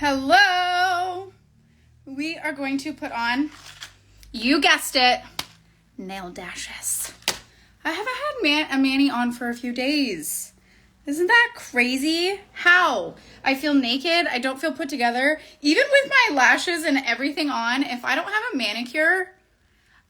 Hello! We are going to put on, you guessed it, nail dashes. I haven't had a mani on for a few days. Isn't that crazy? How? I feel naked. I don't feel put together. Even with my lashes and everything on, if I don't have a manicure,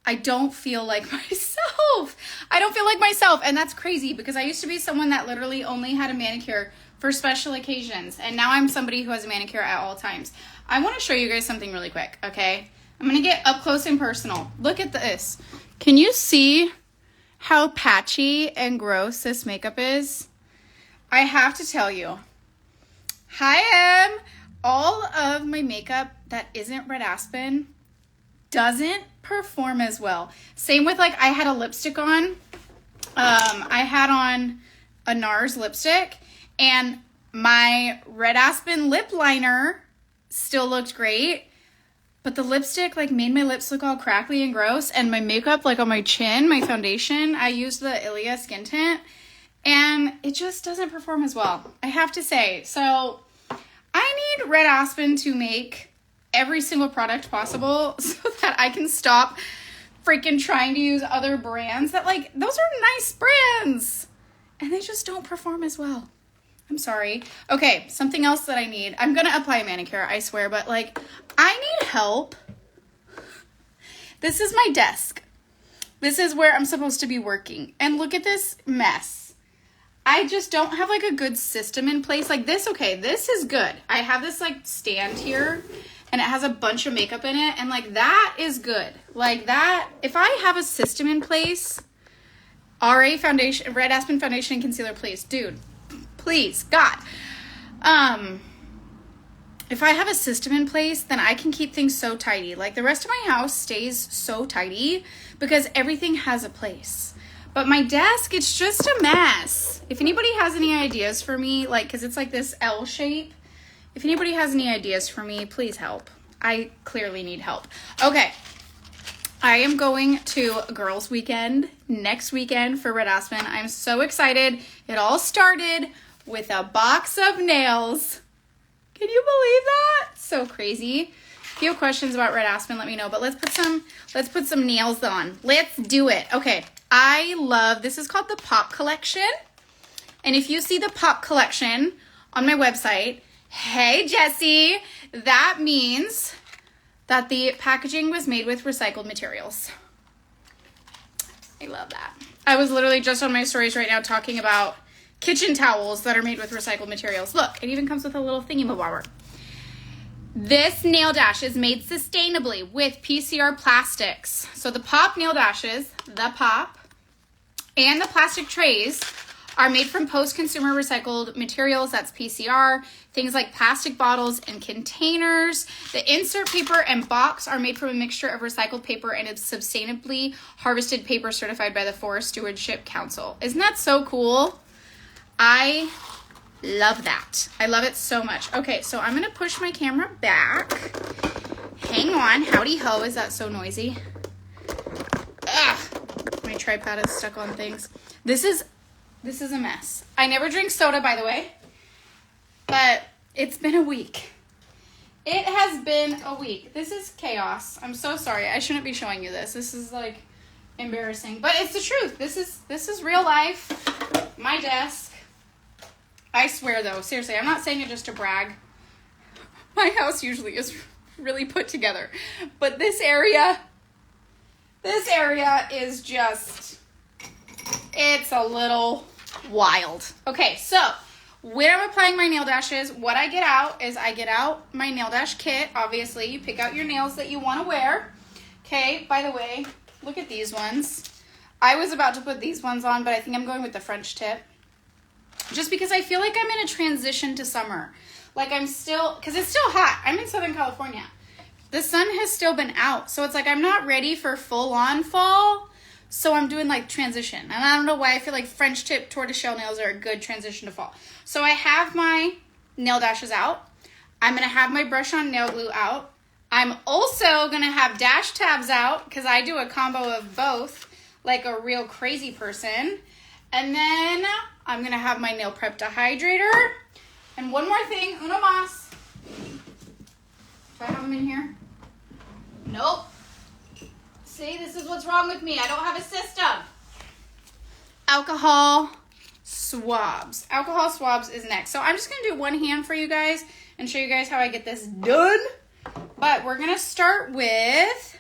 I don't feel like myself. I don't feel like myself. And that's crazy because I used to be someone that literally only had a manicure for special occasions. And now I'm somebody who has a manicure at all times. I want to show you guys something really quick, okay? I'm going to get up close and personal. Look at this. Can you see how patchy and gross this makeup is? I have to tell you, all of my makeup that isn't red aspen doesn't perform as well. Same with I had a lipstick on. I had on a NARS lipstick and my red aspen lip liner still looked great, but the lipstick made my lips look all crackly and gross, and my makeup on my chin, my foundation, I used the Ilia skin tint, and it just doesn't perform as well, I have to say. So I need red aspen to make every single product possible so that I can stop freaking trying to use other brands that those are nice brands and they just don't perform as well. I'm sorry. Okay, something else that I need. I'm gonna apply a manicure, I swear, but I need help. This is my desk. This is where I'm supposed to be working. And look at this mess. I just don't have a good system in place. This is good. I have this stand here and it has a bunch of makeup in it, and that is good. That, if I have a system in place, RA foundation, red aspen foundation and concealer, please, dude, please, God. If I have a system in place, then I can keep things so tidy. The rest of my house stays so tidy because everything has a place. But my desk, it's just a mess. If anybody has any ideas for me, because it's this L shape, if anybody has any ideas for me, please help. I clearly need help. Okay. I am going to Girls Weekend next weekend for Red Aspen. I'm so excited. It all started with a box of nails. Can you believe that? So crazy. If you have questions about Red Aspen, let me know. But let's put some nails on. Let's do it. Okay. I love, this is called the Pop Collection. And if you see the Pop Collection on my website, hey Jessie, that means that the packaging was made with recycled materials. I love that. I was literally just on my stories right now talking about kitchen towels that are made with recycled materials. Look, it even comes with a little thingy-mabobber. This nail dash is made sustainably with PCR plastics. So the Pop nail dashes, the Pop, and the plastic trays are made from post-consumer recycled materials. That's PCR. Things like plastic bottles and containers. The insert paper and box are made from a mixture of recycled paper and sustainably harvested paper certified by the Forest Stewardship Council. Isn't that so cool? I love that. I love it so much. Okay, so I'm going to push my camera back. Hang on. Howdy ho. Is that so noisy? Ugh. My tripod is stuck on things. This is a mess. I never drink soda, by the way, but it's been a week. It has been a week. This is chaos. I'm so sorry. I shouldn't be showing you this. This is embarrassing, but it's the truth. This is real life. My desk. I swear though, seriously, I'm not saying it just to brag. My house usually is really put together, but this area is just, it's a little wild. Okay, so when I'm applying my nail dashes, what I get out is I get out my nail dash kit. Obviously, you pick out your nails that you want to wear. Okay, by the way, look at these ones. I was about to put these ones on, but I think I'm going with the French tip. Just because I feel like I'm in a transition to summer. I'm still, because it's still hot. I'm in Southern California. The sun has still been out. So it's I'm not ready for full-on fall. So I'm doing transition. And I don't know why I feel like French tip tortoiseshell nails are a good transition to fall. So I have my nail dashes out. I'm going to have my brush on nail glue out. I'm also going to have dash tabs out because I do a combo of both like a real crazy person. And then I'm going to have my nail prep dehydrator. And one more thing, uno más. have them in here? Nope. See, this is what's wrong with me. I don't have a system. Alcohol swabs. Alcohol swabs is next. So I'm just going to do one hand for you guys and show you guys how I get this done. But we're going to start with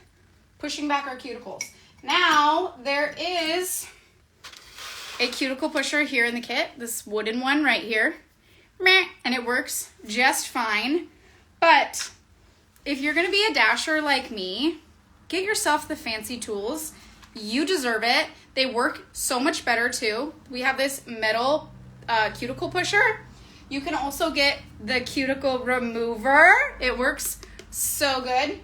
pushing back our cuticles. Now, there is a cuticle pusher here in the kit. This wooden one right here. And it works just fine. But if you're going to be a dasher like me, get yourself the fancy tools. You deserve it. They work so much better too. We have this metal cuticle pusher. You can also get the cuticle remover. It works so good.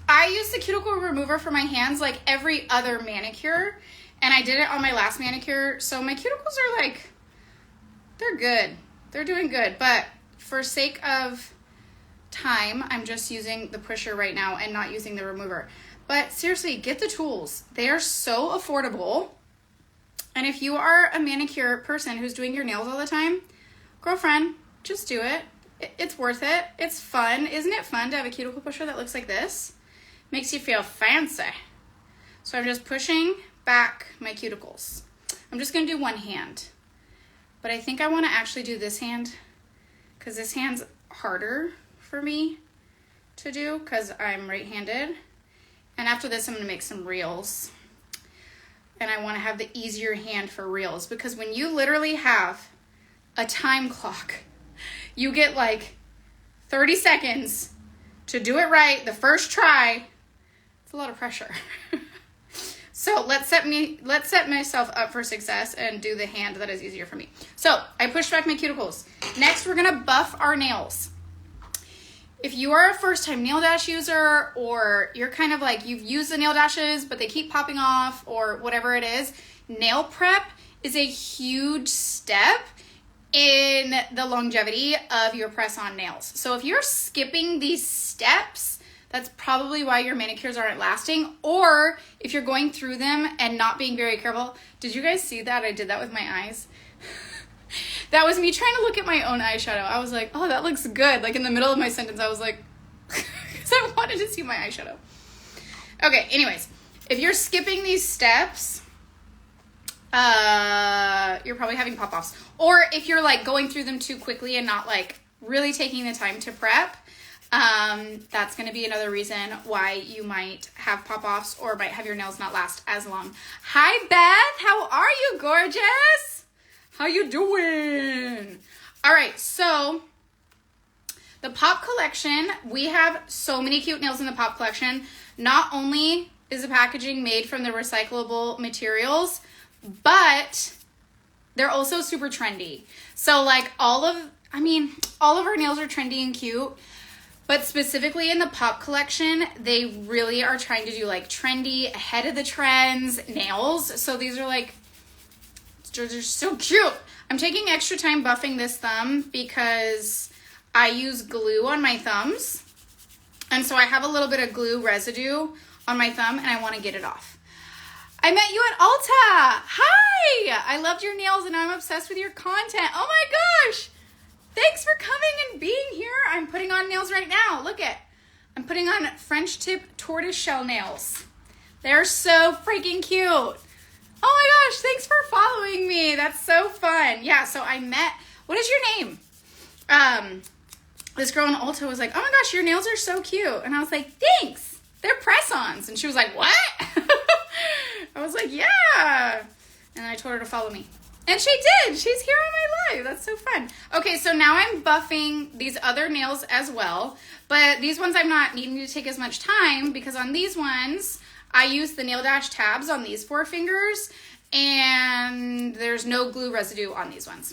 I use the cuticle remover for my hands like every other manicure. And I did it on my last manicure. So my cuticles are like, they're good. They're doing good. But for sake of time, I'm just using the pusher right now and not using the remover. But seriously, get the tools. They are so affordable. And if you are a manicure person who's doing your nails all the time, girlfriend, just do it. It's worth it. It's fun. Isn't it fun to have a cuticle pusher that looks like this? Makes you feel fancy. So I'm just pushing back my cuticles. I'm just going to do one hand. But I think I want to actually do this hand because this hand's harder for me to do because I'm right-handed. And after this, I'm going to make some reels. And I want to have the easier hand for reels because when you literally have a time clock, you get like 30 seconds to do it right the first try. It's a lot of pressure. So let's set myself up for success and do the hand that is easier for me. So I pushed back my cuticles. Next, we're going to buff our nails. If you are a first-time nail dash user or you're kind of like you've used the nail dashes but they keep popping off or whatever it is, nail prep is a huge step in the longevity of your press-on nails. So if you're skipping these steps, that's probably why your manicures aren't lasting. Or if you're going through them and not being very careful. Did you guys see that? I did that with my eyes. That was me trying to look at my own eyeshadow. I was like, oh, that looks good. Like in the middle of my sentence, I was like, because I wanted to see my eyeshadow. Okay, anyways, if you're skipping these steps, you're probably having pop-offs. Or if you're like going through them too quickly and not like really taking the time to prep, that's going to be another reason why you might have pop-offs or might have your nails not last as long. Hi, Beth. How are you, gorgeous? How you doing? All right, so the Pop Collection, we have so many cute nails in the Pop Collection. Not only is the packaging made from the recyclable materials, but they're also super trendy. So like all of our nails are trendy and cute, but specifically in the Pop Collection, they really are trying to do like trendy, ahead of the trends nails. So these are like, they're so cute. I'm taking extra time buffing this thumb because I use glue on my thumbs. And so I have a little bit of glue residue on my thumb and I want to get it off. I met you at Ulta. Hi! I loved your nails and I'm obsessed with your content. Oh my gosh! Thanks for coming and being here. I'm putting on nails right now. Look at, I'm putting on French tip tortoiseshell nails. They're so freaking cute. Oh my gosh, thanks for following me. That's so fun. Yeah, so I met, what is your name? This girl in Ulta was like, oh my gosh, your nails are so cute. And I was like, thanks. They're press-ons. And she was like, what? I was like, yeah. And I told her to follow me. And she did. She's here on my live. That's so fun. Okay, so now I'm buffing these other nails as well. But these ones I'm not needing to take as much time because on these ones, I use the nail dash tabs on these 4 fingers and there's no glue residue on these ones.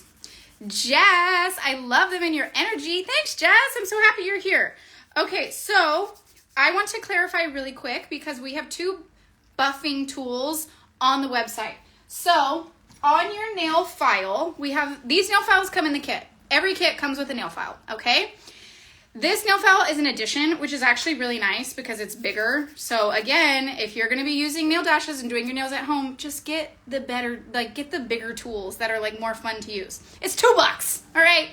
Jess, I love them and your energy. Thanks, Jess. I'm so happy you're here. Okay, so I want to clarify really quick because we have 2 buffing tools on the website. So on your nail file, we have, these nail files come in the kit. Every kit comes with a nail file, okay? This nail file is an addition, which is actually really nice because it's bigger. So again, if you're going to be using nail dashes and doing your nails at home, just get the better, like get the bigger tools that are like more fun to use. It's $2, all right?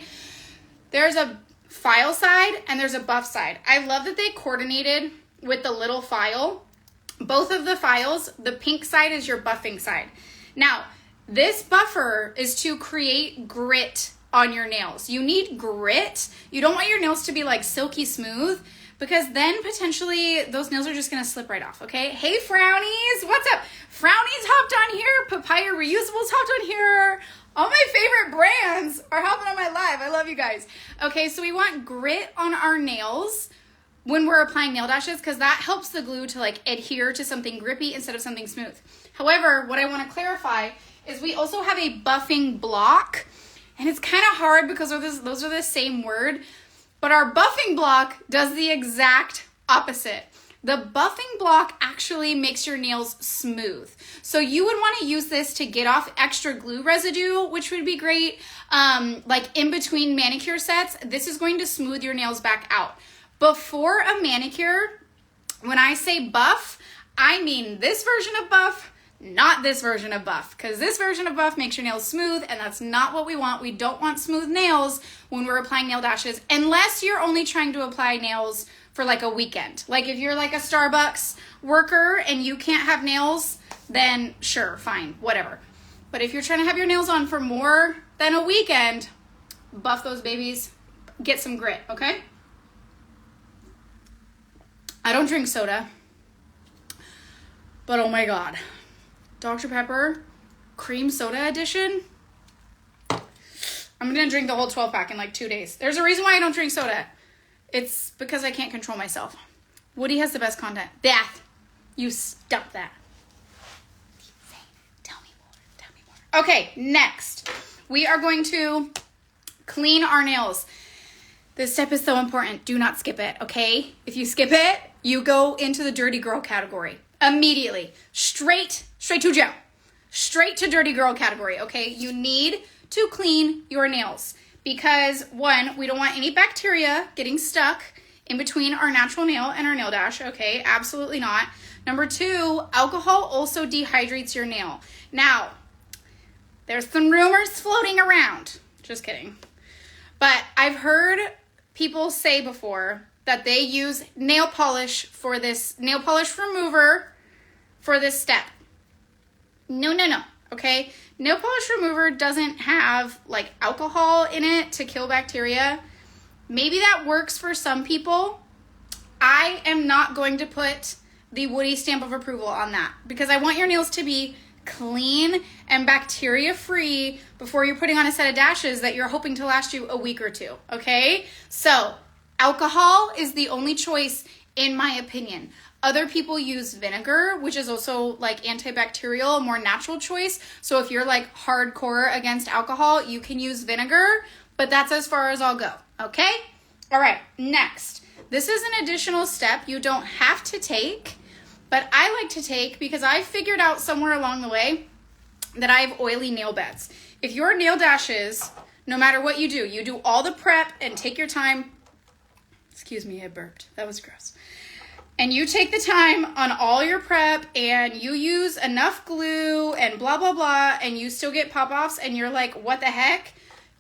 There's a file side and there's a buff side. I love that they coordinated with the little file. Both of the files, the pink side is your buffing side. Now, this buffer is to create grit on your nails. You need grit. You don't want your nails to be like silky smooth, because then potentially those nails are just gonna slip right off, okay? Hey, Frownies, what's up? Frownies hopped on here, Papaya Reusables hopped on here. All my favorite brands are hopping on my live. I love you guys. Okay, so we want grit on our nails when we're applying nail dashes, because that helps the glue to like adhere to something grippy instead of something smooth. However, what I want to clarify is we also have a buffing block, and it's kind of hard because those are the same word, but our buffing block does the exact opposite. The buffing block actually makes your nails smooth. So you would want to use this to get off extra glue residue, which would be great. Like in between manicure sets, this is going to smooth your nails back out. Before a manicure, when I say buff, I mean this version of buff, not this version of buff, because this version of buff makes your nails smooth, and that's not what we want. We don't want smooth nails when we're applying nail dashes, unless you're only trying to apply nails for like a weekend. Like if you're like a Starbucks worker and you can't have nails, then sure, fine, whatever. But if you're trying to have your nails on for more than a weekend, buff those babies, get some grit, okay? I don't drink soda, but oh my God. Dr. Pepper cream soda edition. I'm gonna drink the whole 12 pack in like 2 days. There's a reason why I don't drink soda. It's because I can't control myself. Woody has the best content. That. You stop that. Tell me more. Okay, next. We are going to clean our nails. This step is so important. Do not skip it, okay? If you skip it, you go into the dirty girl category. Immediately. Straight to jail. Straight to dirty girl category, okay? You need to clean your nails. Because one, we don't want any bacteria getting stuck in between our natural nail and our nail dash, okay? Absolutely not. Number two, alcohol also dehydrates your nail. Now, there's some rumors floating around. Just kidding. But I've heard people say before that they use nail polish for this, nail polish remover for this step. No, okay? Nail polish remover doesn't have like alcohol in it to kill bacteria. Maybe that works for some people. I am not going to put the Woody stamp of approval on that, because I want your nails to be clean and bacteria free before you're putting on a set of dashes that you're hoping to last you a week or two, okay? So alcohol is the only choice in my opinion. Other people use vinegar, which is also like antibacterial, more natural choice. So if you're like hardcore against alcohol, you can use vinegar, but that's as far as I'll go, okay? All right, next. This is an additional step you don't have to take, but I like to take because I figured out somewhere along the way that I have oily nail beds. If your nail dashes, no matter what you do all the prep and take your time. Excuse me, I burped. That was gross. And you take the time on all your prep and you use enough glue and blah, blah, blah, and you still get pop-offs and you're like, what the heck?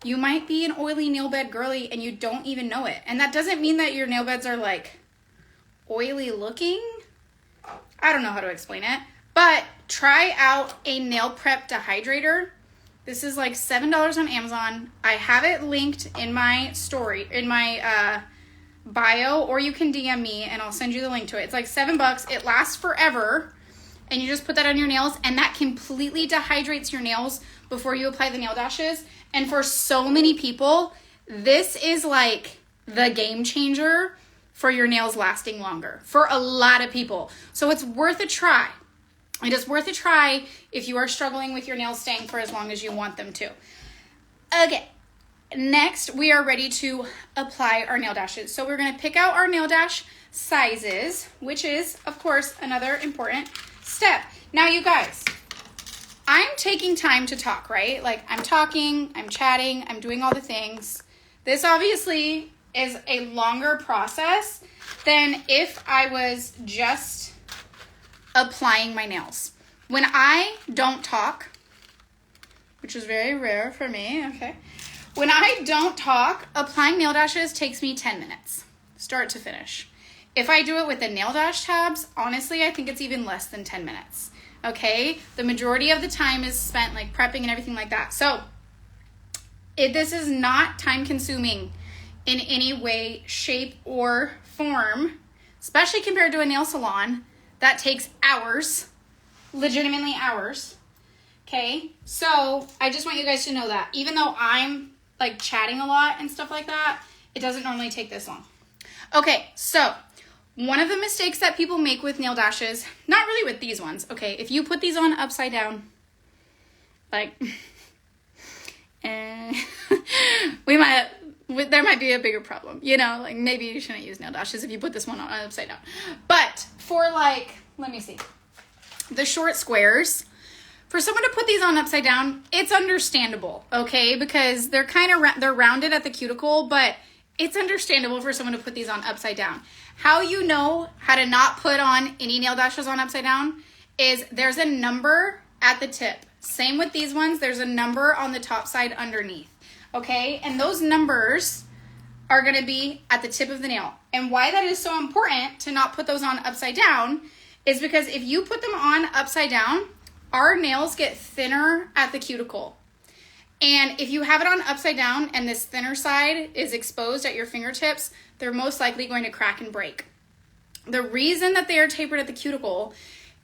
You might be an oily nail bed girly and you don't even know it. And that doesn't mean that your nail beds are like oily looking. I don't know how to explain it, but try out a nail prep dehydrator. This is like $7 on Amazon. I have it linked in my story, in my bio, or you can DM me and I'll send you the link to it. It's like $7. It lasts forever. And you just put that on your nails and that completely dehydrates your nails before you apply the nail dashes. And for so many people, this is like the game changer for your nails lasting longer. For a lot of people. So it's worth a try. It is worth a try if you are struggling with your nails staying for as long as you want them to. Okay. Next, we are ready to apply our nail dashes. So we're going to pick out our nail dash sizes, which is, of course, another important step. Now, you guys, I'm taking time to talk, right? Like, I'm talking, I'm chatting, I'm doing all the things. This obviously is a longer process than if I was just applying my nails. When I don't talk, which is very rare for me, okay? When I don't talk, applying nail dashes takes me 10 minutes, start to finish. If I do it with the nail dash tabs, honestly, I think it's even less than 10 minutes. Okay? The majority of the time is spent like prepping and everything like that. So this is not time consuming in any way, shape, or form, especially compared to a nail salon that takes hours, legitimately hours. Okay? So I just want you guys to know that even though I'm like chatting a lot and stuff like that, it doesn't normally take this long. Okay, so one of the mistakes that people make with nail dashes, not really with these ones, okay, if you put these on upside down, like, there might be a bigger problem, you know, like maybe you shouldn't use nail dashes if you put this one on upside down. But for like, let me see, the short squares, for someone to put these on upside down, it's understandable, okay? Because they're kind of, they're rounded at the cuticle, but it's understandable for someone to put these on upside down. How you know how to not put on any nail dashes on upside down is there's a number at the tip. Same with these ones, there's a number on the top side underneath, okay? And those numbers are gonna be at the tip of the nail. And why that is so important to not put those on upside down is because if you put them on upside down, our nails get thinner at the cuticle. And if you have it on upside down and this thinner side is exposed at your fingertips, they're most likely going to crack and break. The reason that they are tapered at the cuticle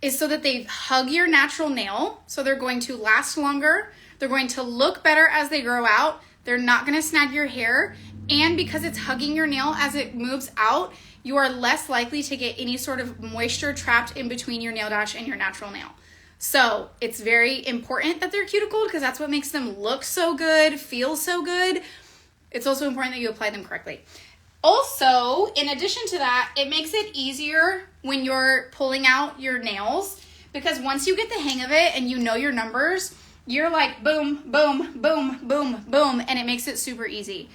is so that they hug your natural nail, so they're going to last longer, they're going to look better as they grow out, they're not going to snag your hair, and because it's hugging your nail as it moves out, you are less likely to get any sort of moisture trapped in between your nail dash and your natural nail. So it's very important that they're cuticled because that's what makes them look so good, feel so good. It's also important that you apply them correctly. Also, in addition to that, it makes it easier when you're pulling out your nails because once you get the hang of it and you know your numbers, you're like boom, boom, boom, boom, boom, and it makes it super easy.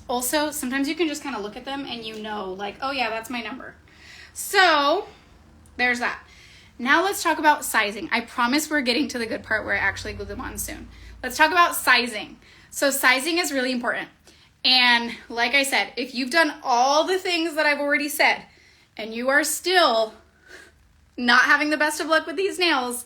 Also, sometimes you can just kind of look at them and you know like, oh yeah, that's my number. So there's that. Now let's talk about sizing. I promise we're getting to the good part where I actually glue them on soon. Let's talk about sizing. So sizing is really important. And like I said, if you've done all the things that I've already said and you are still not having the best of luck with these nails,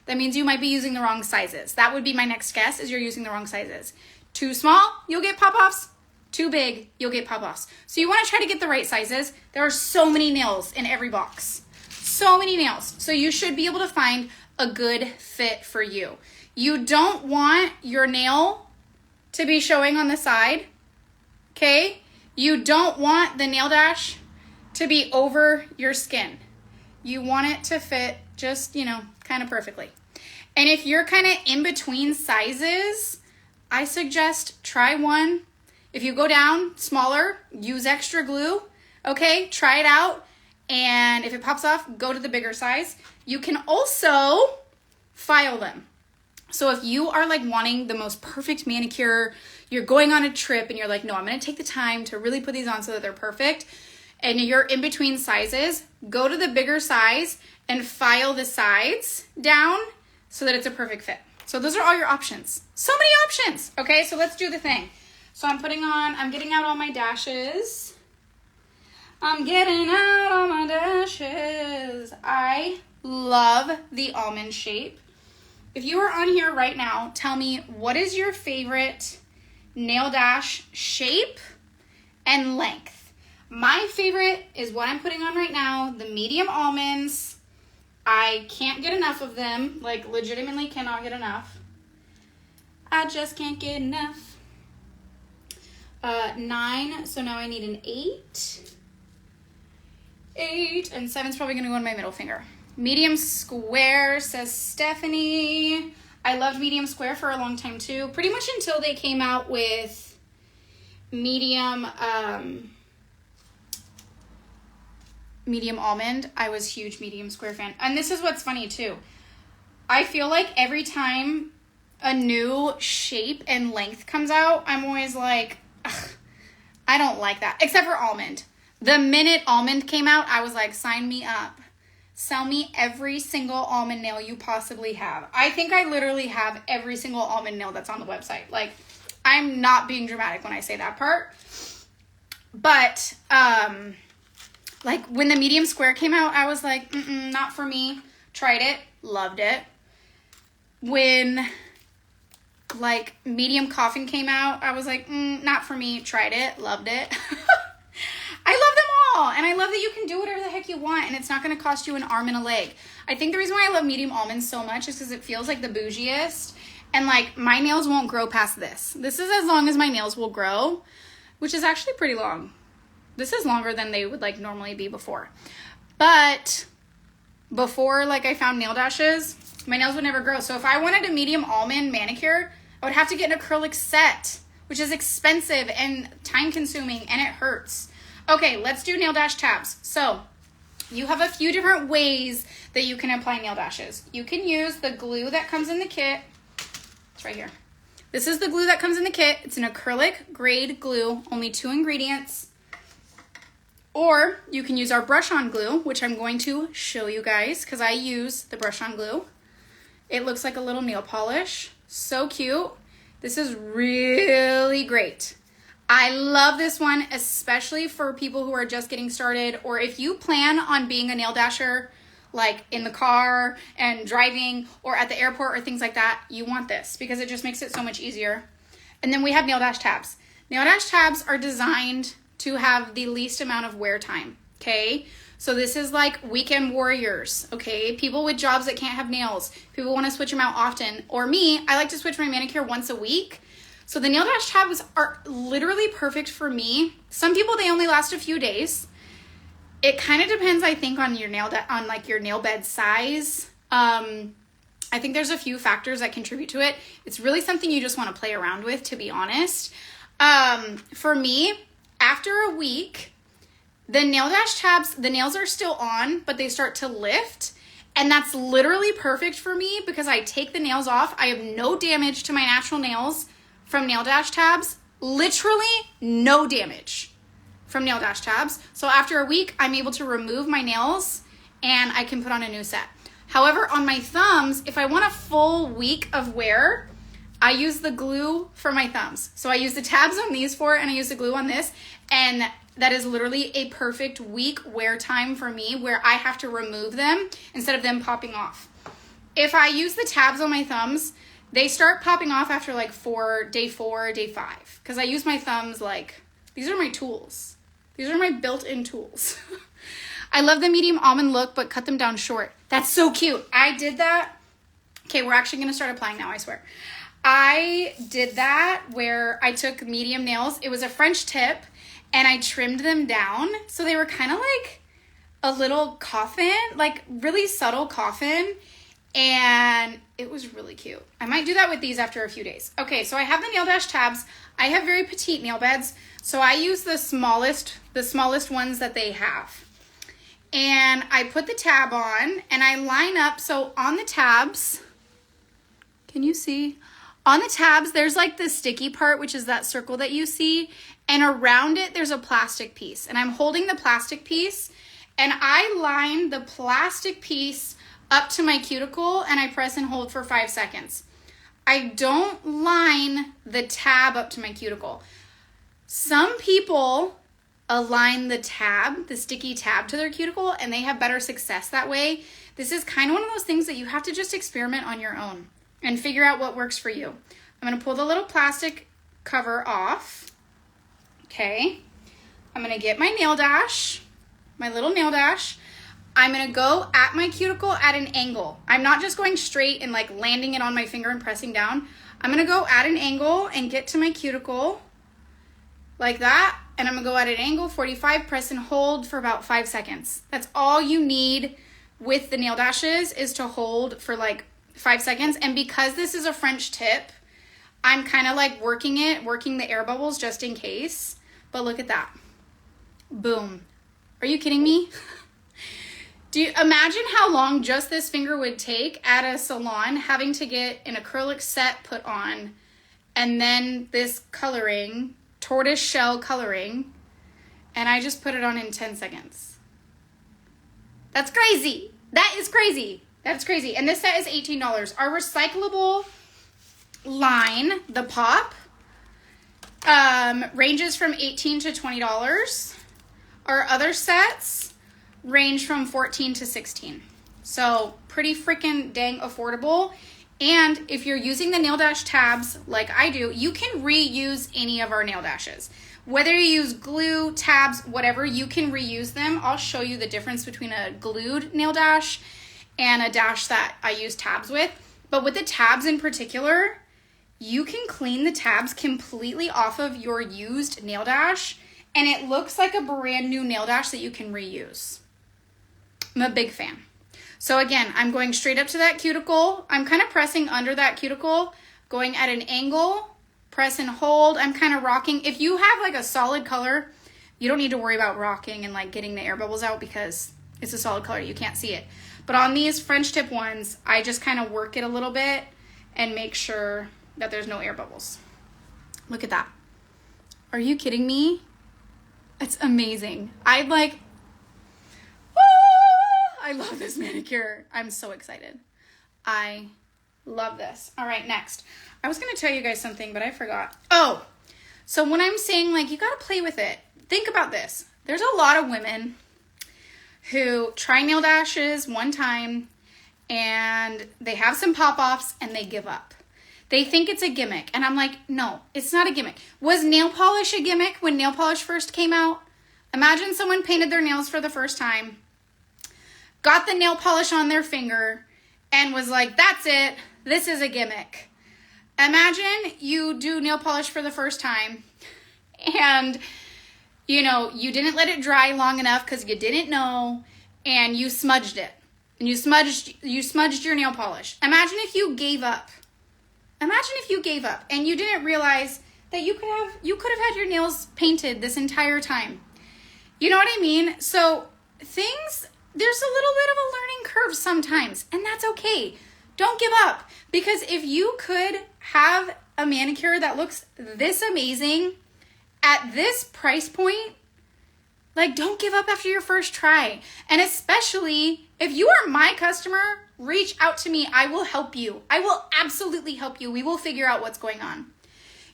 that means you might be using the wrong sizes. That would be my next guess is you're using the wrong sizes. Too small, you'll get pop-offs. Too big, you'll get pop-offs. So you want to try to get the right sizes. There are so many nails in every box. So many nails. So you should be able to find a good fit for you. You don't want your nail to be showing on the side, okay? You don't want the nail dash to be over your skin. You want it to fit just, you know, kind of perfectly. And if you're kind of in between sizes, I suggest try one. If you go down smaller, use extra glue, okay? Try it out. And if it pops off, go to the bigger size. You can also file them. So if you are like wanting the most perfect manicure, you're going on a trip and you're like, no, I'm going to take the time to really put these on so that they're perfect. And you're in between sizes, go to the bigger size and file the sides down so that it's a perfect fit. So those are all your options. So many options. Okay, so let's do the thing. So I'm getting out all my dashes. I'm getting out all my dashes. I love the almond shape. If you are on here right now, tell me what is your favorite nail dash shape and length. My favorite is what I'm putting on right now, the medium almonds. I can't get enough of them, like legitimately cannot get enough. I just can't get enough. 9, so now I need an 8. 8 and 7's probably gonna go on my middle finger. Medium square, says Stephanie. I loved medium square for a long time too. Pretty much until they came out with medium almond. I was a huge medium square fan. And this is what's funny too. I feel like every time a new shape and length comes out, I'm always like, ugh, I don't like that. Except for almond. The minute almond came out, I was like, sign me up. sell me every single almond nail you possibly have. I think I literally have every single almond nail that's on the website. Like, I'm not being dramatic when I say that part. But, like, when the medium square came out, I was like, not for me. Tried it, loved it. When, like, medium coffin came out, I was like, not for me. Tried it, loved it. I love them all, and I love that you can do whatever the heck you want, and it's not going to cost you an arm and a leg. I think the reason why I love medium almonds so much is because it feels like the bougiest, and, like, my nails won't grow past this. This is as long as my nails will grow, which is actually pretty long. This is longer than they would, like, normally be before. But before, like, I found nail dashes, my nails would never grow. So if I wanted a medium almond manicure, I would have to get an acrylic set, which is expensive and time-consuming, and it hurts. Okay, let's do nail dash tabs. So you have a few different ways that you can apply nail dashes. You can use the glue that comes in the kit. It's right here. This is the glue that comes in the kit. It's an acrylic grade glue, only 2 ingredients. Or you can use our brush-on glue, which I'm going to show you guys because I use the brush-on glue. It looks like a little nail polish. So cute. This is really great. I love this one, especially for people who are just getting started, or if you plan on being a nail dasher, like in the car and driving or at the airport or things like that, you want this because it just makes it so much easier. And then we have nail dash tabs. Nail dash tabs are designed to have the least amount of wear time, okay? So this is like weekend warriors, okay? People with jobs that can't have nails. People want to switch them out often. Or me, I like to switch my manicure once a week. So the nail dash tabs are literally perfect for me. Some people, they only last a few days. It kind of depends, I think, on your your nail bed size. I think there's a few factors that contribute to it. It's really something you just want to play around with, to be honest. For me, after a week, the nail dash tabs, the nails are still on, but they start to lift. And that's literally perfect for me because I take the nails off. I have no damage to my natural nails from nail dash tabs. Literally no damage from nail dash tabs. So after a week, I'm able to remove my nails and I can put on a new set. However, on my thumbs, if I want a full week of wear, I use the glue for my thumbs. So I use the tabs on these four and I use the glue on this. And that is literally a perfect week wear time for me where I have to remove them instead of them popping off. If I use the tabs on my thumbs, they start popping off after like day 4, day 5. Because I use my thumbs like, these are my tools. These are my built-in tools. I love the medium almond look, but cut them down short. That's so cute. I did that. Okay, we're actually going to start applying now, I swear. I did that where I took medium nails. It was a French tip, and I trimmed them down. So they were kind of like a little coffin, like really subtle coffin. And it was really cute. I might do that with these after a few days. Okay, so I have the nail dash tabs. I have very petite nail beds, so I use the smallest ones that they have. And I put the tab on and I line up. So on the tabs, can you see? On the tabs, there's like the sticky part, which is that circle that you see. And around it, there's a plastic piece. And I'm holding the plastic piece and I line the plastic piece up to my cuticle and I press and hold for 5 seconds. I don't line the tab up to my cuticle. Some people align the tab, the sticky tab to their cuticle, and they have better success that way. This is kind of one of those things that you have to just experiment on your own and figure out what works for you. I'm going to pull the little plastic cover off. Okay. I'm going to get my nail dash, my little nail dash. I'm going to go at my cuticle at an angle. I'm not just going straight and like landing it on my finger and pressing down. I'm going to go at an angle and get to my cuticle like that. And I'm going to go at an angle, 45, press and hold for about 5 seconds. That's all you need with the nail dashes is to hold for like 5 seconds. And because this is a French tip, I'm kind of like working the air bubbles just in case. But look at that. Boom. Are you kidding me? Do you imagine how long just this finger would take at a salon having to get an acrylic set put on and then this coloring, tortoise shell coloring, and I just put it on in 10 seconds. That's crazy. That is crazy. That's crazy. And this set is $18. Our recyclable line, the pop, ranges from $18 to $20. Our other sets range from $14 to $16. So pretty freaking dang affordable. And if you're using the nail dash tabs like I do, you can reuse any of our nail dashes. Whether you use glue, tabs, whatever, you can reuse them. I'll show you the difference between a glued nail dash and a dash that I use tabs with. But with the tabs in particular, you can clean the tabs completely off of your used nail dash, and it looks like a brand new nail dash that you can reuse. I'm a big fan. So again, I'm going straight up to that cuticle. I'm kind of pressing under that cuticle, going at an angle, press and hold. I'm kind of rocking. If you have like a solid color, you don't need to worry about rocking and like getting the air bubbles out because it's a solid color. You can't see it. But on these French tip ones, I just kind of work it a little bit and make sure that there's no air bubbles. Look at that. Are you kidding me? It's amazing. I love this manicure. I'm so excited. I love this. All right, next. I was going to tell you guys something, but I forgot. Oh, so when I'm saying like, you got to play with it, think about this. There's a lot of women who try nail dashes one time and they have some pop-offs and they give up. They think it's a gimmick. And I'm like, no, it's not a gimmick. Was nail polish a gimmick when nail polish first came out? Imagine someone painted their nails for the first time, got the nail polish on their finger, and was like, that's it. This is a gimmick. Imagine you do nail polish for the first time and, you know, you didn't let it dry long enough because you didn't know, and you smudged it. And you smudged your nail polish. Imagine if you gave up. Imagine if you gave up and you didn't realize that you could have had your nails painted this entire time. You know what I mean? So there's a little bit of a learning curve sometimes, and that's okay. Don't give up, because if you could have a manicure that looks this amazing at this price point, like, don't give up after your first try. And especially if you are my customer, reach out to me. I will help you. I will absolutely help you. We will figure out what's going on.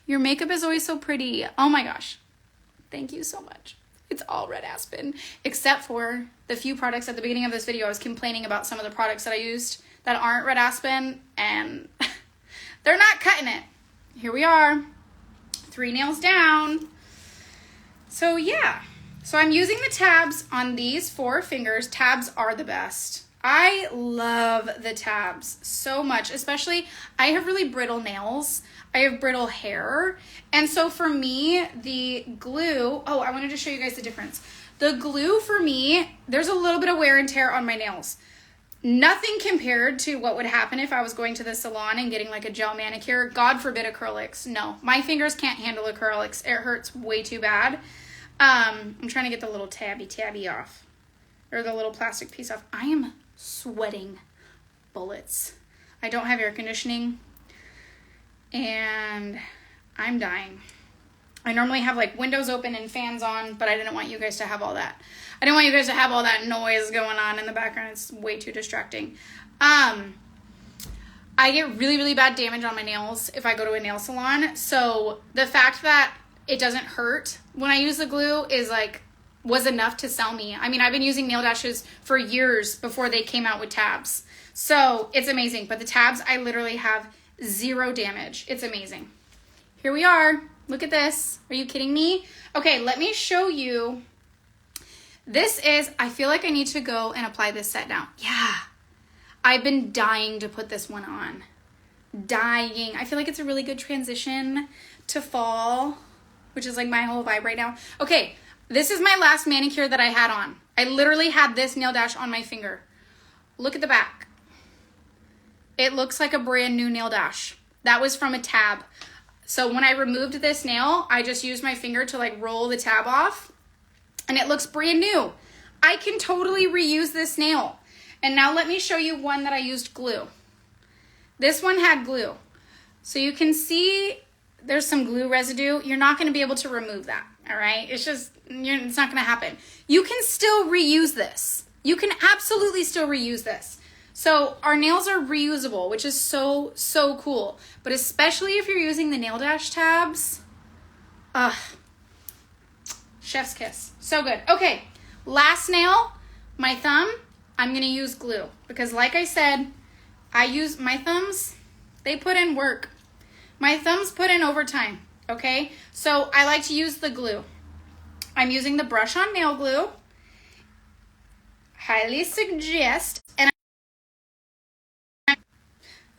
Your makeup is always so pretty. Oh my gosh. Thank you so much. It's all red aspen, except for the few products at the beginning of this video. I was complaining about some of the products that I used that aren't red aspen, and they're not cutting it. Here we are, 3 nails down. So yeah, so I'm using the tabs on these 4 fingers. Tabs are the best. I love the tabs so much, especially I have really brittle nails. I have brittle hair. And so for me, the glue, oh, I wanted to show you guys the difference. The glue for me, there's a little bit of wear and tear on my nails. Nothing compared to what would happen if I was going to the salon and getting like a gel manicure. God forbid acrylics. No, my fingers can't handle acrylics. It hurts way too bad. I'm trying to get the little tabby off, or the little plastic piece off. I am sweating bullets. I don't have air conditioning and I'm dying. I normally have like windows open and fans on, but I didn't want you guys to have all that. I didn't want you guys to have all that noise going on in the background. It's way too distracting. I get really, really bad damage on my nails if I go to a nail salon. So the fact that it doesn't hurt when I use the glue was enough to sell me. I mean, I've been using nail dashes for years before they came out with tabs. So it's amazing. But the tabs, I literally have 0 damage. It's amazing. Here we are. Look at this. Are you kidding me? Okay, let me show you. I feel like I need to go and apply this set now. Yeah. I've been dying to put this one on. Dying. I feel like it's a really good transition to fall, which is like my whole vibe right now. Okay, this is my last manicure that I had on. I literally had this nail dash on my finger. Look at the back. It looks like a brand new nail dash. That was from a tab. So when I removed this nail, I just used my finger to like roll the tab off, and it looks brand new. I can totally reuse this nail. And now let me show you one that I used glue. This one had glue. So you can see there's some glue residue. You're not going to be able to remove that, all right? It's not going to happen. You can still reuse this. You can absolutely still reuse this. So our nails are reusable, which is so, so cool. But especially if you're using the nail dash tabs, chef's kiss. So good. Okay, last nail, my thumb, I'm going to use glue. Because like I said, I use my thumbs, they put in work. My thumbs put in overtime, okay? So I like to use the glue. I'm using the brush on nail glue. Highly suggest.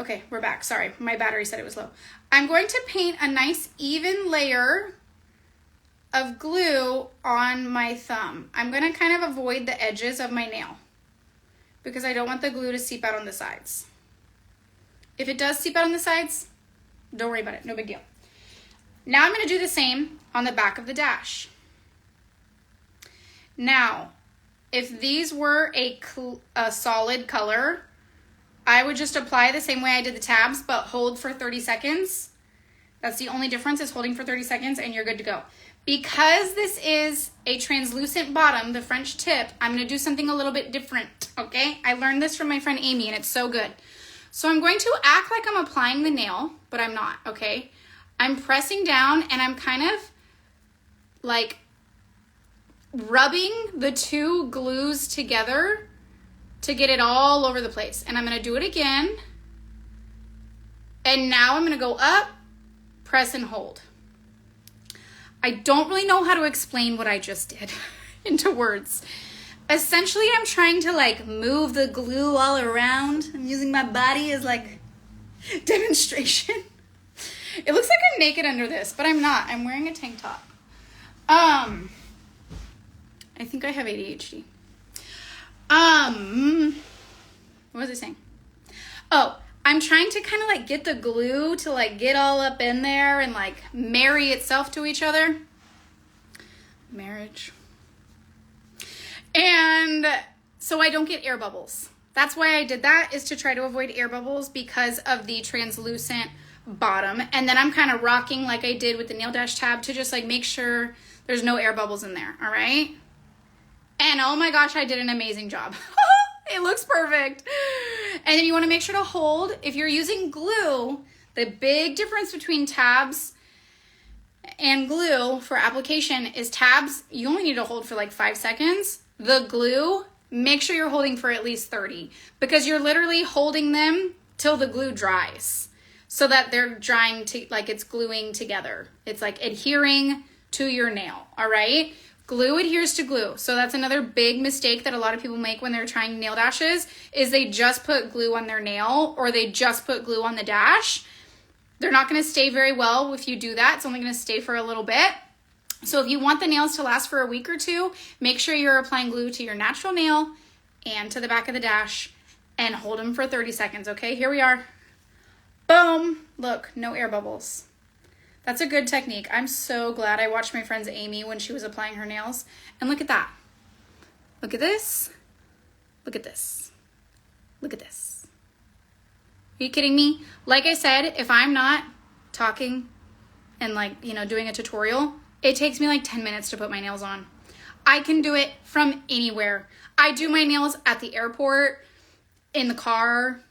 Okay, we're back. Sorry, my battery said it was low. I'm going to paint a nice even layer of glue on my thumb. I'm going to kind of avoid the edges of my nail because I don't want the glue to seep out on the sides. If it does seep out on the sides, don't worry about it. No big deal. Now I'm going to do the same on the back of the dash. Now, if these were a solid color, I would just apply the same way I did the tabs, but hold for 30 seconds. That's the only difference, is holding for 30 seconds and you're good to go. Because this is a translucent bottom, the French tip, I'm going to do something a little bit different, okay? I learned this from my friend Amy and it's so good. So I'm going to act like I'm applying the nail, but I'm not, okay? I'm pressing down and I'm kind of like rubbing the two glues together to get it all over the place. And I'm going to do it again. And now I'm going to go up, press and hold. I don't really know how to explain what I just did into words. Essentially, I'm trying to like move the glue all around. I'm using my body as like demonstration. It looks like I'm naked under this, but I'm not. I'm wearing a tank top. I think I have ADHD. What was I saying? Oh, I'm trying to kind of like get the glue to like get all up in there and like marry itself to each other. Marriage. And so I don't get air bubbles. That's why I did that, is to try to avoid air bubbles because of the translucent bottom. And then I'm kind of rocking like I did with the nail dash tab to just like make sure there's no air bubbles in there. All right. And oh my gosh, I did an amazing job. It looks perfect. And then you want to make sure to hold. If you're using glue, the big difference between tabs and glue for application is tabs, you only need to hold for like 5 seconds. The glue, make sure you're holding for at least 30 because you're literally holding them till the glue dries so that they're drying to like it's gluing together. It's like adhering to your nail. All right. Glue adheres to glue. So that's another big mistake that a lot of people make when they're trying nail dashes is they just put glue on their nail or they just put glue on the dash. They're not going to stay very well if you do that. It's only going to stay for a little bit. So if you want the nails to last for a week or two, make sure you're applying glue to your natural nail and to the back of the dash and hold them for 30 seconds. Okay, here we are. Boom. Look, no air bubbles. That's a good technique. I'm so glad I watched my friend's Amy when she was applying her nails. And look at that. Look at this. Look at this. Look at this. Are you kidding me? Like I said, if I'm not talking and like, you know, doing a tutorial, it takes me like 10 minutes to put my nails on. I can do it from anywhere. I do my nails at the airport, in the car.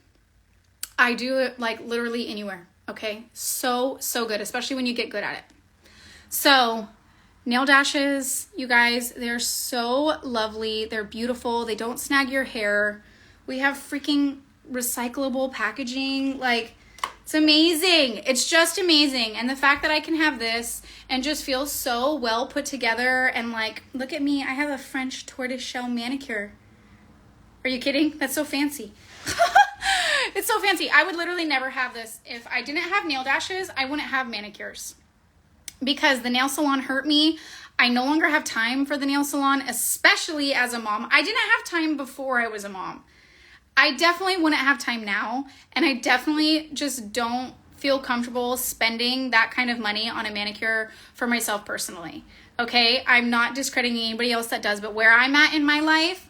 I do it like literally anywhere. Okay, so good, especially when you get good at it. So nail dashes, you guys, they're so lovely. They're beautiful. They don't snag your hair. We have freaking recyclable packaging. Like, it's amazing. It's just amazing. And the fact that I can have this and just feel so well put together and like, look at me, I have a French tortoiseshell manicure. Are you kidding? That's so fancy. It's so fancy. I would literally never have this. If I didn't have nail dashes, I wouldn't have manicures because the nail salon hurt me. I no longer have time for the nail salon, especially as a mom. I didn't have time before I was a mom. I definitely wouldn't have time now. And I definitely just don't feel comfortable spending that kind of money on a manicure for myself personally. Okay. I'm not discrediting anybody else that does, but where I'm at in my life,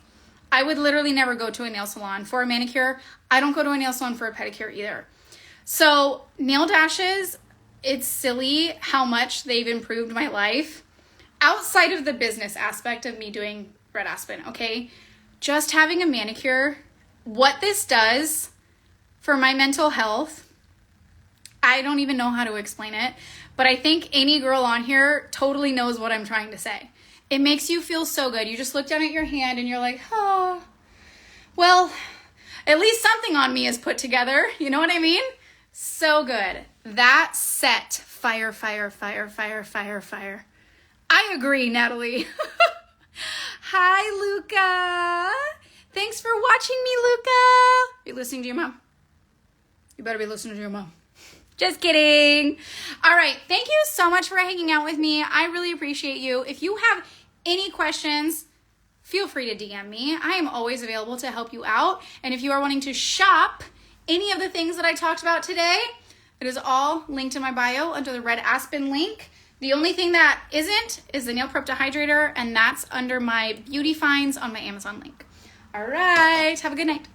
I would literally never go to a nail salon for a manicure. I don't go to a nail salon for a pedicure either. So nail dashes, it's silly how much they've improved my life outside of the business aspect of me doing Red Aspen, okay? just having a manicure, what this does for my mental health, I don't even know how to explain it, but I think any girl on here totally knows what I'm trying to say. It makes you feel so good. You just look down at your hand and you're like, oh, well, at least something on me is put together. You know what I mean? So good. That set, fire, fire, fire, fire, fire, fire. I agree, Natalie. Hi, Luca. Thanks for watching me, Luca. Are you listening to your mom? You better be listening to your mom. Just kidding. All right. Thank you so much for hanging out with me. I really appreciate you. If you have any questions, feel free to DM me. I am always available to help you out. And if you are wanting to shop any of the things that I talked about today, it is all linked in my bio under the red Aspen link. The only thing that isn't is the Nail Prep Dehydrator, and that's under my beauty finds on my Amazon link. All right. Have a good night.